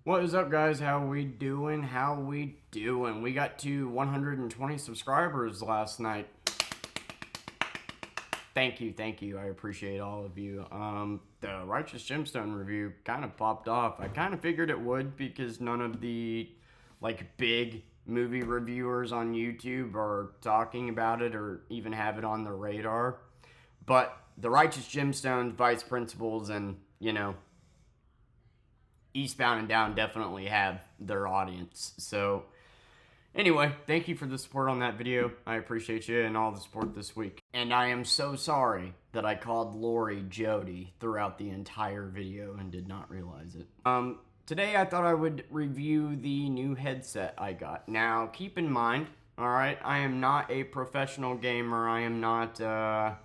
What is up, guys? How we doing? We got to 120 subscribers last night. Thank you. I appreciate all of you. The Righteous Gemstone review kind of popped off. I kind of figured it would because none of the big movie reviewers on YouTube are talking about it or even have it on their radar. But the Righteous Gemstones, Vice Principals, and Eastbound and Down definitely have their audience. So anyway, thank you for the support on that video. I appreciate you and all the support this week. And I am so sorry that I called Lori Jody throughout the entire video and did not realize it. Today I thought I would review the new headset I got. Now, keep in mind, alright, I am not a professional gamer. I am not that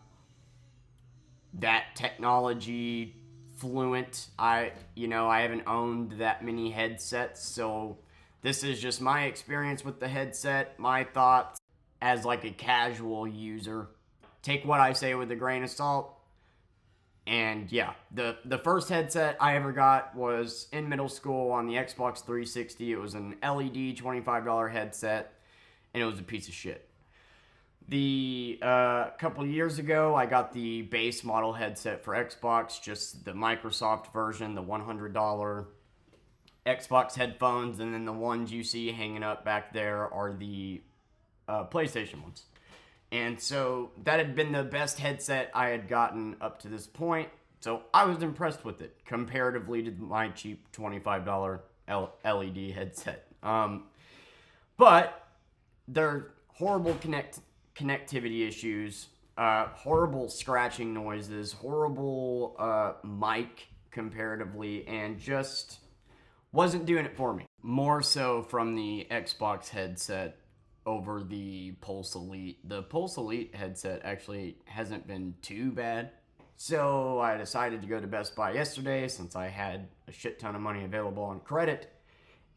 technology fluent. I haven't owned that many headsets, so this is just my experience with the headset, my thoughts as a casual user. Take what I say with a grain of salt. And yeah, the first headset I ever got was in middle school on the Xbox 360. It was an LED $25 headset, and it was a piece of shit. The couple years ago, I got the base model headset for Xbox, just the Microsoft version, the $100 Xbox headphones, and then the ones you see hanging up back there are the PlayStation ones. And so that had been the best headset I had gotten up to this point, so I was impressed with it, comparatively to my cheap $25 LED headset. But they're horrible connectivity issues, horrible scratching noises, horrible mic comparatively, and just wasn't doing it for me. More so from the Xbox headset over the Pulse Elite. The Pulse Elite headset actually hasn't been too bad. So I decided to go to Best Buy yesterday since I had a shit ton of money available on credit,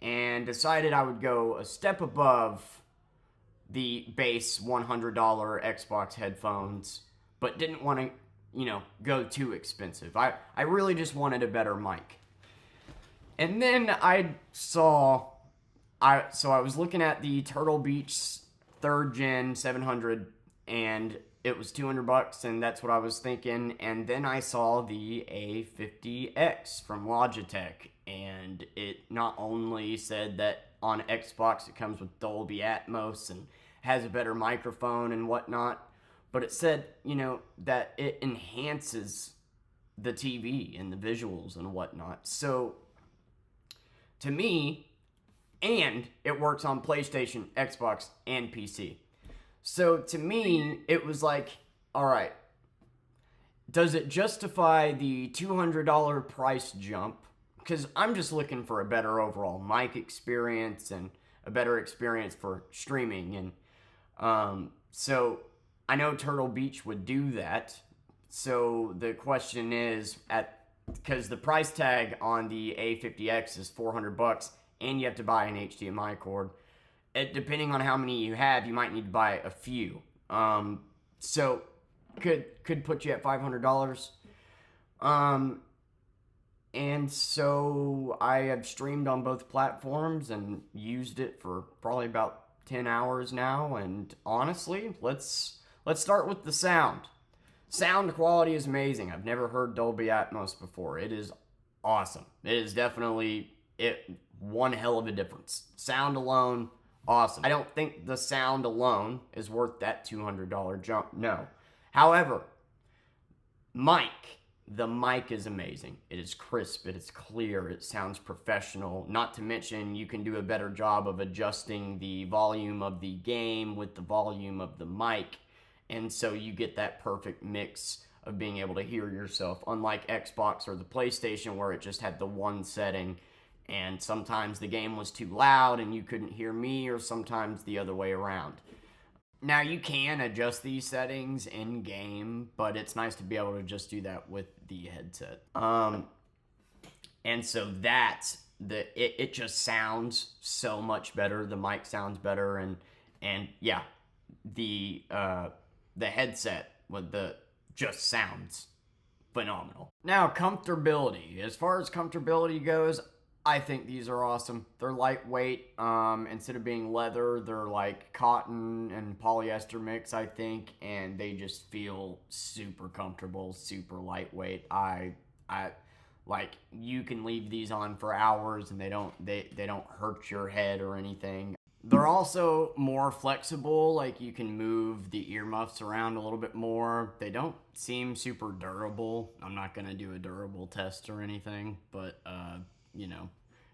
and decided I would go a step above the base $100 Xbox headphones, but didn't want to, go too expensive. I really just wanted a better mic. And then I was looking at the Turtle Beach 3rd Gen 700, and it was $200, and that's what I was thinking. And then I saw the A50X from Logitech, and it not only said that on Xbox it comes with Dolby Atmos and has a better microphone and whatnot, but it said, that it enhances the TV and the visuals and whatnot. So, to me, and it works on PlayStation, Xbox, and PC. So, to me, it was like, alright, does it justify the $200 price jump? Because I'm just looking for a better overall mic experience and a better experience for streaming. And so I know Turtle Beach would do that. So the question is, because the price tag on the A50X is $400, and you have to buy an HDMI cord. Depending on how many you have, you might need to buy a few. So could put you at $500. And so I have streamed on both platforms and used it for probably about 10 hours now. And honestly, let's start with the sound. Sound quality is amazing. I've never heard Dolby Atmos before. It is awesome. It is definitely one hell of a difference. Sound alone, awesome. I don't think the sound alone is worth that $200 jump. No. However, the mic is amazing. It is crisp, it is clear, it sounds professional. Not to mention, you can do a better job of adjusting the volume of the game with the volume of the mic. And so you get that perfect mix of being able to hear yourself. Unlike Xbox or the PlayStation, where it just had the one setting, and sometimes the game was too loud and you couldn't hear me, or sometimes the other way around. Now, you can adjust these settings in-game, but it's nice to be able to just do that with the headset. And so it just sounds so much better. The mic sounds better, and yeah, the headset just sounds phenomenal. Now, comfortability. As far as comfortability goes, I think these are awesome. They're lightweight. Instead of being leather, they're like cotton and polyester mix, I think, and they just feel super comfortable, super lightweight. I like you can leave these on for hours and they don't hurt your head or anything. They're also more flexible, like you can move the earmuffs around a little bit more. They don't seem super durable. I'm not gonna do a durable test or anything, but you know,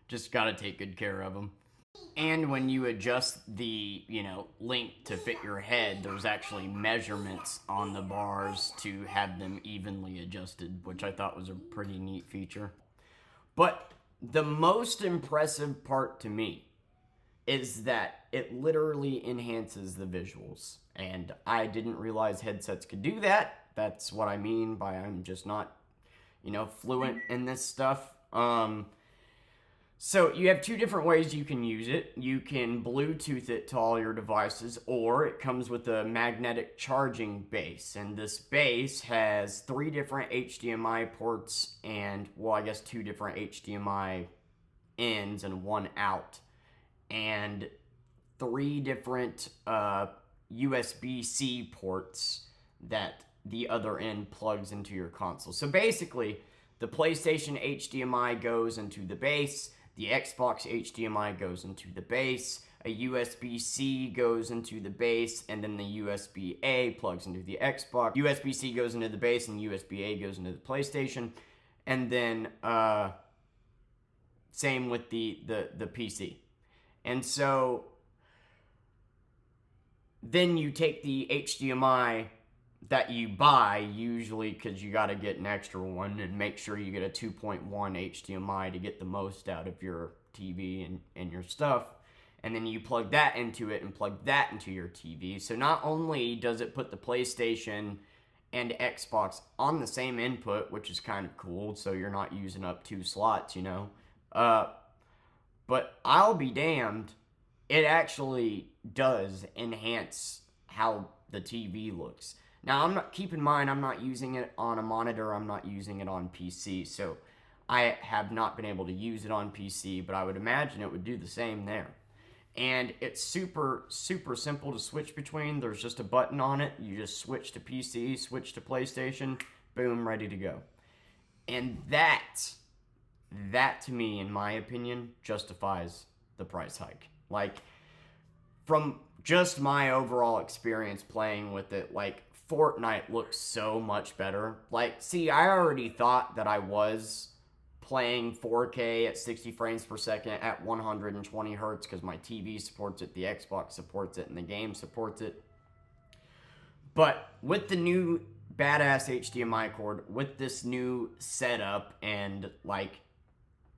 just gotta take good care of them. And when you adjust the, length to fit your head, there's actually measurements on the bars to have them evenly adjusted, which I thought was a pretty neat feature. But the most impressive part to me is that it literally enhances the visuals. And I didn't realize headsets could do that. That's what I mean by I'm just not, fluent in this stuff. So you have two different ways you can use it. You can Bluetooth it to all your devices, or it comes with a magnetic charging base. And this base has 3 different HDMI ports and, well, I guess 2 different HDMI ins and 1 out. And 3 different USB-C ports that the other end plugs into your console. So basically, the PlayStation HDMI goes into the base, the Xbox HDMI goes into the base, a USB-C goes into the base, and then the USB-A plugs into the Xbox. USB-C goes into the base, and USB-A goes into the PlayStation. And then, same with the PC. And so, then you take the HDMI that you buy, usually because you got to get an extra one, and make sure you get a 2.1 HDMI to get the most out of your TV and your stuff. And then you plug that into it and plug that into your TV. So not only does it put the PlayStation and Xbox on the same input, which is kind of cool, so you're not using up 2 slots, but I'll be damned, it actually does enhance how the TV looks. Now, keep in mind, I'm not using it on a monitor, I'm not using it on PC, so I have not been able to use it on PC, but I would imagine it would do the same there. And it's super, super simple to switch between. There's just a button on it. You just switch to PC, switch to PlayStation, boom, ready to go. And that to me, in my opinion, justifies the price hike. Like, from just my overall experience playing with it, like, Fortnite looks so much better. Like, see, I already thought that I was playing 4K at 60 frames per second at 120 hertz because my TV supports it, the Xbox supports it, and the game supports it. But with the new badass HDMI cord, with this new setup and, like,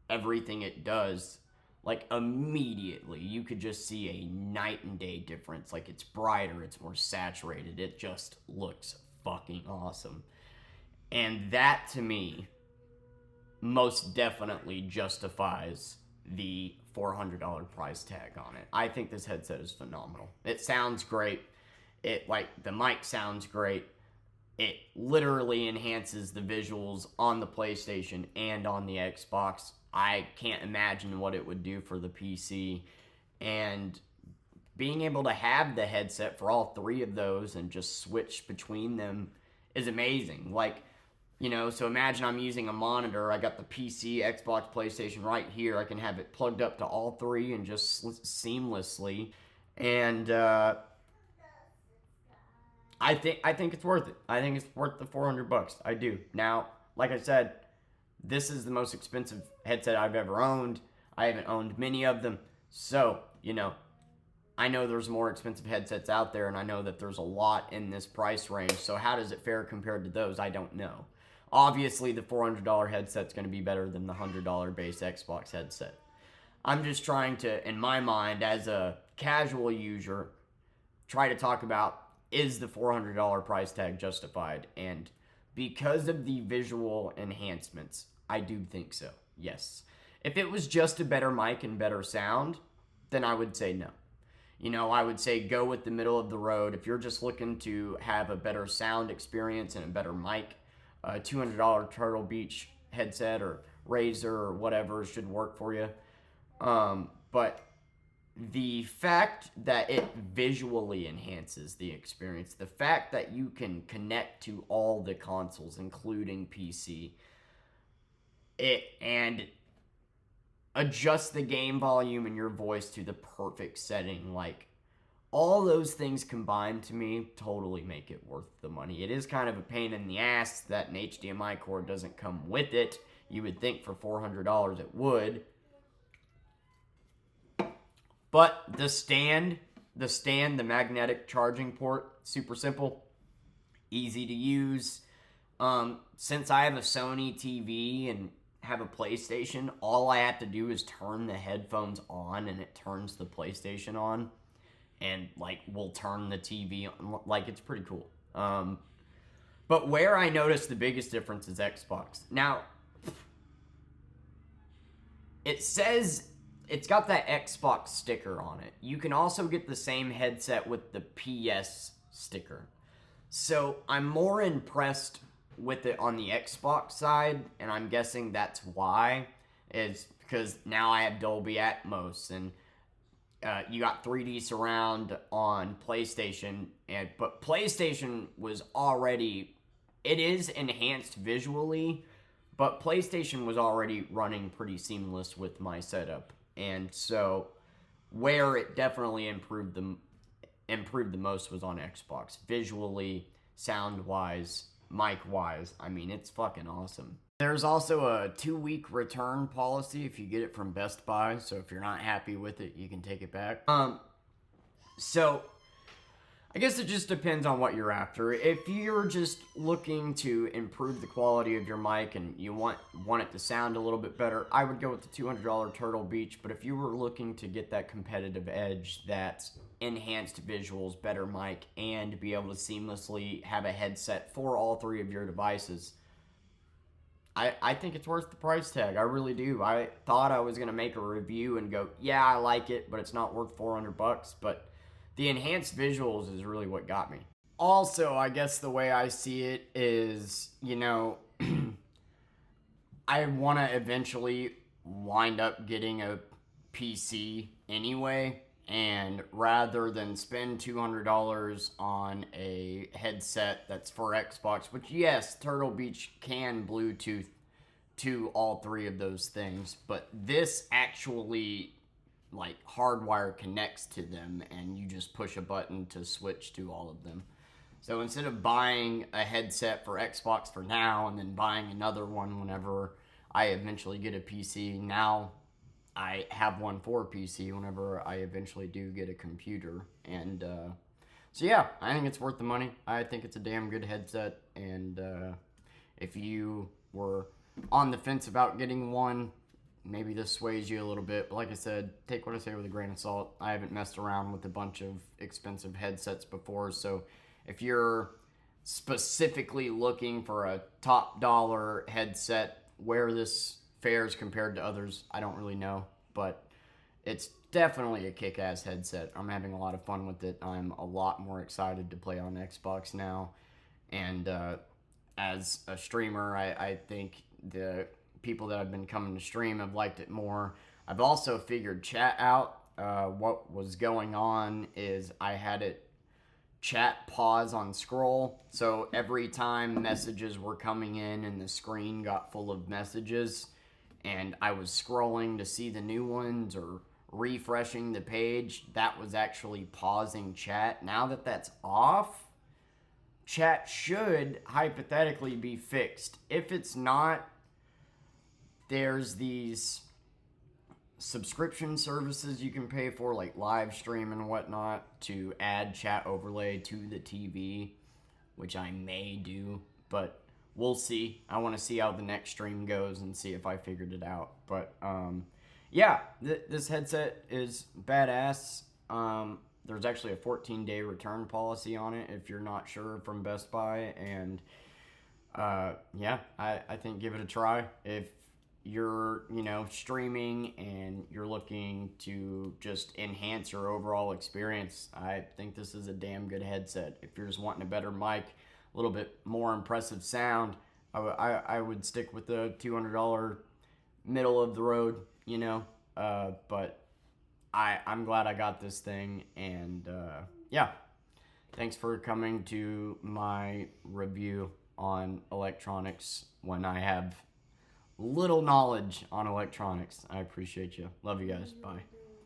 everything it does, like, immediately you could just see a night and day difference. Like, it's brighter, it's more saturated, it just looks fucking awesome. And that, to me, most definitely justifies the $400 price tag on it. I think this headset is phenomenal. It sounds great. The mic sounds great. It literally enhances the visuals on the PlayStation and on the Xbox. I can't imagine what it would do for the PC. And being able to have the headset for all 3 of those and just switch between them is amazing. Like, so imagine I'm using a monitor. I got the PC, Xbox, PlayStation right here. I can have it plugged up to all 3 and just seamlessly. And I think it's worth it. I think it's worth the $400. I do. Now, like I said, this is the most expensive headset I've ever owned. I haven't owned many of them. So, I know there's more expensive headsets out there, and I know that there's a lot in this price range. So how does it fare compared to those? I don't know. Obviously, the $400 headset's going to be better than the $100 base Xbox headset. I'm just trying to, in my mind, as a casual user, try to talk about, is the $400 price tag justified? And because of the visual enhancements, I do think so, yes. If it was just a better mic and better sound, then I would say no. I would say go with the middle of the road. If you're just looking to have a better sound experience and a better mic, a $200 Turtle Beach headset or Razer or whatever should work for you. But the fact that it visually enhances the experience, the fact that you can connect to all the consoles, including PC, and adjust the game volume and your voice to the perfect setting, like all those things combined to me totally make it worth the money. It is kind of a pain in the ass that an HDMI cord doesn't come with it. You would think for $400 it would. But the stand, the magnetic charging port, super simple, easy to use. Since I have a Sony TV and have a PlayStation, all I have to do is turn the headphones on and it turns the PlayStation on. And, like, we'll turn the TV on. Like, it's pretty cool. But where I noticed the biggest difference is Xbox. Now, it says it's got that Xbox sticker on it. You can also get the same headset with the PS sticker. So, I'm more impressed with it on the Xbox side, and I'm guessing that's why, is because now I have Dolby Atmos, and you got 3D surround on PlayStation, but PlayStation was already, it is enhanced visually, but PlayStation was already running pretty seamless with my setup, and so where it definitely improved the most was on Xbox, visually, sound-wise, mic-wise. I mean, it's fucking awesome. There's also a 2-week return policy if you get it from Best Buy, so if you're not happy with it, you can take it back. So I guess it just depends on what you're after. If you're just looking to improve the quality of your mic and you want it to sound a little bit better, I would go with the $200 Turtle Beach. But if you were looking to get that competitive edge, that enhanced visuals, better mic, and be able to seamlessly have a headset for all three of your devices, I think it's worth the price tag. I really do. I thought I was going to make a review and go, yeah, I like it, but it's not worth $400. But the enhanced visuals is really what got me. Also, I guess the way I see it is, you know, I want to eventually wind up getting a PC anyway. And rather than spend $200 on a headset that's for Xbox, which, yes, Turtle Beach can Bluetooth to all three of those things, but this actually, like, hardwire connects to them, and you just push a button to switch to all of them. So instead of buying a headset for Xbox for now and then buying another one whenever I eventually get a PC, now I have one for PC whenever I eventually do get a computer. And so yeah, I think it's worth the money. I think it's a damn good headset. And if you were on the fence about getting one, maybe this sways you a little bit. But like I said, take what I say with a grain of salt. I haven't messed around with a bunch of expensive headsets before. So if you're specifically looking for a top dollar headset, where this fares compared to others, I don't really know, but it's definitely a kick-ass headset. I'm having a lot of fun with it. I'm a lot more excited to play on Xbox now, and as a streamer, I think the people that have been coming to stream have liked it more. I've also figured chat out. What was going on is I had it chat pause on scroll, so every time messages were coming in and the screen got full of messages and I was scrolling to see the new ones or refreshing the page, that was actually pausing chat. Now that that's off, chat should hypothetically be fixed. If it's not, there's these subscription services you can pay for, like live stream and whatnot, to add chat overlay to the TV, which I may do, but we'll see. I want to see how the next stream goes and see if I figured it out. But yeah, this headset is badass. There's actually a 14-day return policy on it if you're not sure, from Best Buy. And yeah, I think give it a try. If you're, you know, streaming and you're looking to just enhance your overall experience, I think this is a damn good headset. If you're just wanting a better mic, a little bit more impressive sound, I would stick with the $200 middle of the road, you know. But I'm glad I got this thing, and yeah, thanks for coming to my review on electronics when I have little knowledge on electronics. I appreciate you. Love you guys. Bye.